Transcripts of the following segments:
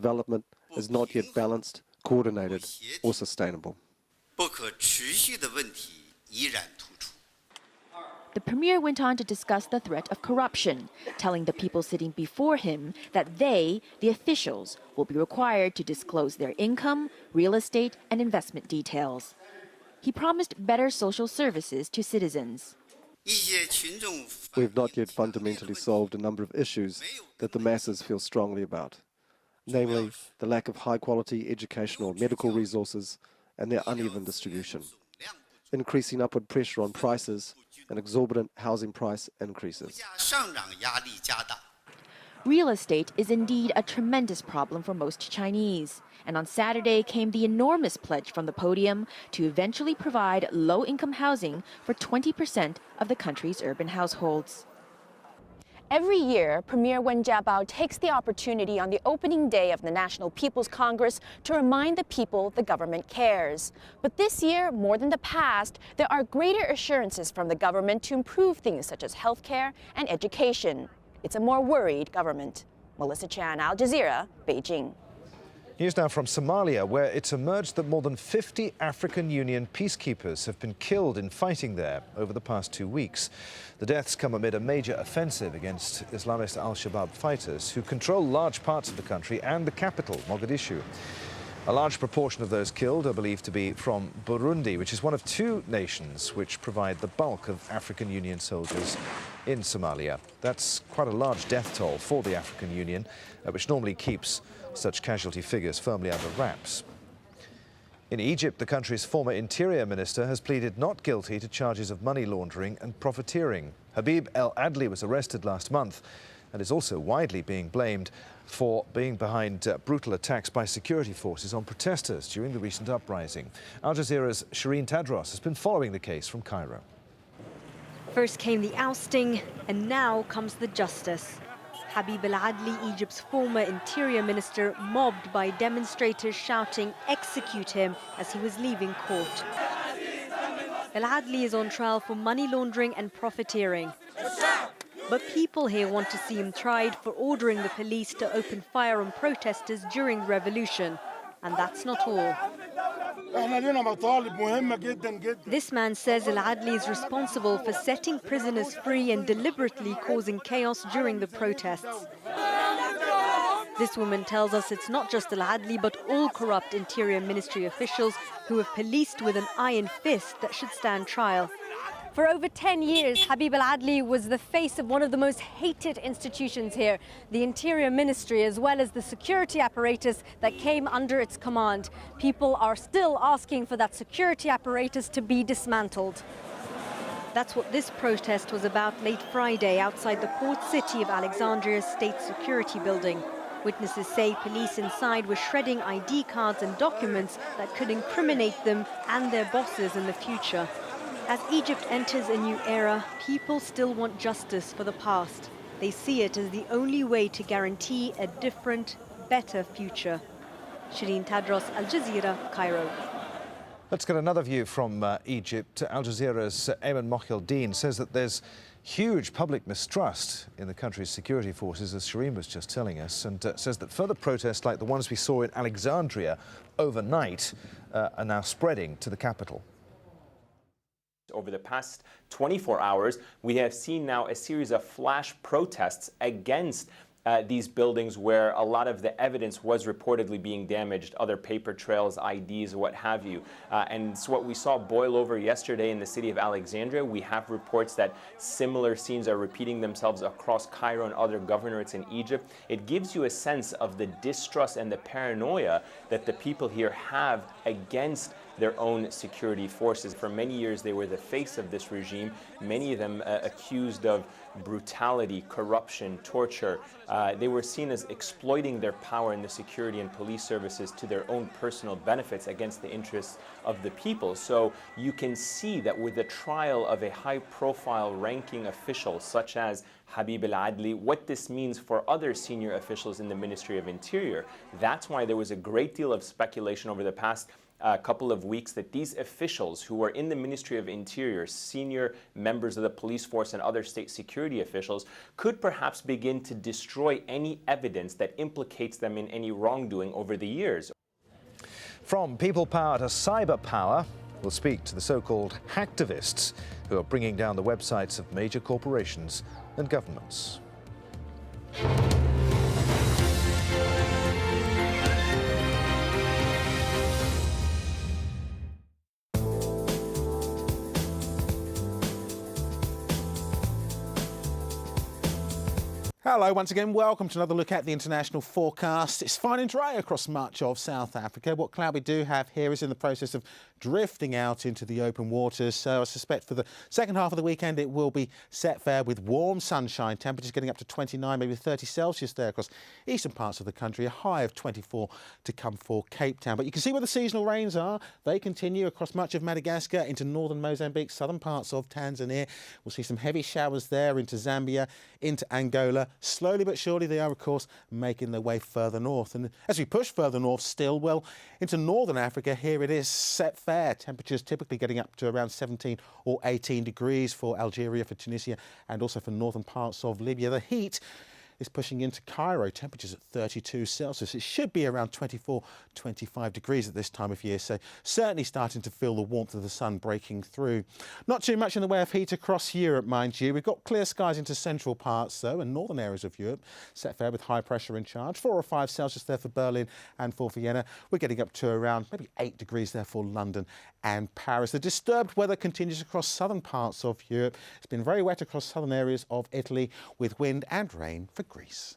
development is not yet balanced, coordinated, or sustainable. The premier went on to discuss the threat of corruption, telling the people sitting before him that they, the officials, will be required to disclose their income, real estate, and investment details. He promised better social services to citizens. We have not yet fundamentally solved a number of issues that the masses feel strongly about, namely the lack of high-quality educational and medical resources and their uneven distribution, increasing upward pressure on prices and exorbitant housing price increases. Real estate is indeed a tremendous problem for most Chinese. And on Saturday came the enormous pledge from the podium to eventually provide low-income housing for 20% of the country's urban households. Every year, Premier Wen Jiabao takes the opportunity on the opening day of the National People's Congress to remind the people the government cares. But this year, more than the past, there are greater assurances from the government to improve things such as healthcare and education. It's a more worried government. Melissa Chan, AlJazeera, Beijing. News now from Somalia, where it's emerged that more than 50 African Union peacekeepers have been killed in fighting there over the past 2 weeks. The deaths come amid a major offensive against Islamist al-Shabaab fighters who control large parts of the country and the capital, Mogadishu. A large proportion of those killed are believed to be from Burundi, which is one of 2 nations which provide the bulk of African Union soldiers in Somalia. That's quite a large death toll for the African Union, which normally keeps such casualty figures firmly under wraps. In Egypt, the country's former interior minister has pleaded not guilty to charges of money laundering and profiteering. Habib El Adli was arrested last month and is also widely being blamed for being behind brutal attacks by security forces on protesters during the recent uprising. Al Jazeera's Shireen Tadros has been following the case from Cairo. First came the ousting, and now comes the justice. Habib El Adli, Egypt's former interior minister, mobbed by demonstrators shouting, "Execute him," as he was leaving court. El Adli is on trial for money laundering and profiteering. But people here want to see him tried for ordering the police to open fire on protesters during the revolution. And that's not all. This man says El Adli is responsible for setting prisoners free and deliberately causing chaos during the protests. This woman tells us it's not just El Adli, but all corrupt Interior Ministry officials who have policed with an iron fist that should stand trial. For over 10 years, Habib El Adli was the face of one of the most hated institutions here, the Interior Ministry, as well as the security apparatus that came under its command. People are still asking for that security apparatus to be dismantled. That's what this protest was about late Friday outside the port city of Alexandria's State Security Building. Witnesses say police inside were shredding ID cards and documents that could incriminate them and their bosses in the future. As Egypt enters a new era, people still want justice for the past. They see it as the only way to guarantee a different, better future. Shireen Tadros, AlJazeera, Cairo. Let's get another view from Egypt. Al Jazeera's Ayman Mohyeldin says that there's huge public mistrust in the country's security forces, as Shireen was just telling us, and says that further protests like the ones we saw in Alexandria overnight are now spreading to the capital. Over the past 24 hours, we have seen now a series of flash protests against these buildings where a lot of the evidence was reportedly being damaged, other paper trails, IDs, what have you. And so what we saw boil over yesterday in the city of Alexandria, we have reports that similar scenes are repeating themselves across Cairo and other governorates in Egypt. It gives you a sense of the distrust and the paranoia that the people here have against their own security forces. For many years, they were the face of this regime, many of them accused of brutality, corruption, torture. They were seen as exploiting their power in the security and police services to their own personal benefits against the interests of the people. So you can see that with the trial of a high-profile ranking official such as Habib El Adli, what this means for other senior officials in the Ministry of Interior. That's why there was a great deal of speculation over the past couple of weeks that these officials who are in the Ministry of Interior, senior members of the police force and other state security security officials could perhaps begin to destroy any evidence that implicates them in any wrongdoing over the years. From people power to cyber power, we'll speak to the so-called hacktivists who are bringing down the websites of major corporations and governments. Hello once again, welcome to another look at the international forecast. It's fine and dry across much of South Africa. What cloud we do have here is in the process of drifting out into the open waters, so I suspect for the second half of the weekend it will be set fair with warm sunshine, temperatures getting up to 29, maybe 30 Celsius there across eastern parts of the country, a high of 24 to come for Cape Town. But you can see where the seasonal rains are. They continue across much of Madagascar, into northern Mozambique, southern parts of Tanzania. We'll see some heavy showers there into Zambia, into Angola. Slowly but surely they are, of course, making their way further north. And as we push further north still, well, into northern Africa, here it is set fair. Temperatures typically getting up to around 17 or 18 degrees for Algeria, for Tunisia, and also for northern parts of Libya. The heat is pushing into Cairo, temperatures at 32 Celsius. It should be around 24, 25 degrees at this time of year, so certainly starting to feel the warmth of the sun breaking through. Not too much in the way of heat across Europe, mind you. We've got clear skies into central parts, though, and northern areas of Europe. Set fair with high pressure in charge. 4 or 5 Celsius there for Berlin and for Vienna. We're getting up to around maybe 8 degrees there for London and Paris. The disturbed weather continues across southern parts of Europe. It's been very wet across southern areas of Italy, with wind and rain for Greece.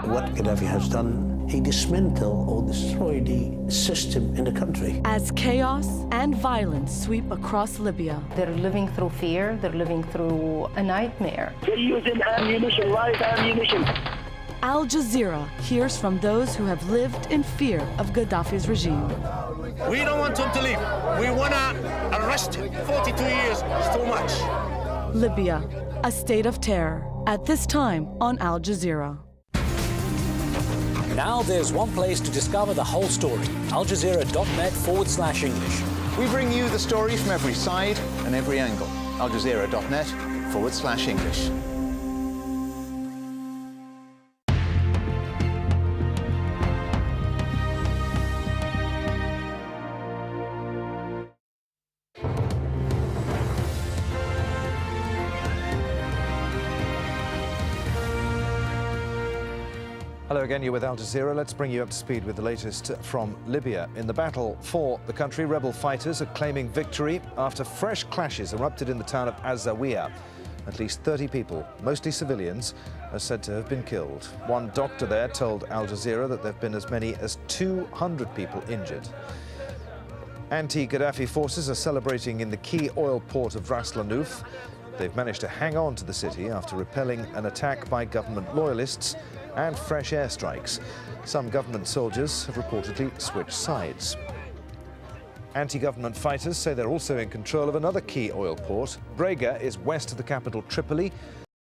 What Gaddafi has done, he dismantled or destroyed the system in the country. As chaos and violence sweep across Libya, they're living through fear, they're living through a nightmare. They're using ammunition, live ammunition. Al Jazeera hears from those who have lived in fear of Gaddafi's regime. We don't want him to leave. We want to arrest him. 42 years is too much. Libya, a state of terror. At this time on Al Jazeera. Now there's one place to discover the whole story. AlJazeera.net/English. We bring you the story from every side and every angle. AlJazeera.net/English. Hello again, you're with Al Jazeera. Let's bring you up to speed with the latest from Libya. In the battle for the country, rebel fighters are claiming victory after fresh clashes erupted in the town of AlZawiya. At least 30 people, mostly civilians, are said to have been killed. One doctor there told Al Jazeera that there have been as many as 200 people injured. Anti-Gaddafi forces are celebrating in the key oil port of Ras Lanuf. They've managed to hang on to the city after repelling an attack by government loyalists and fresh airstrikes. Some government soldiers have reportedly switched sides. Anti-government fighters say they're also in control of another key oil port. Brega is west of the capital Tripoli.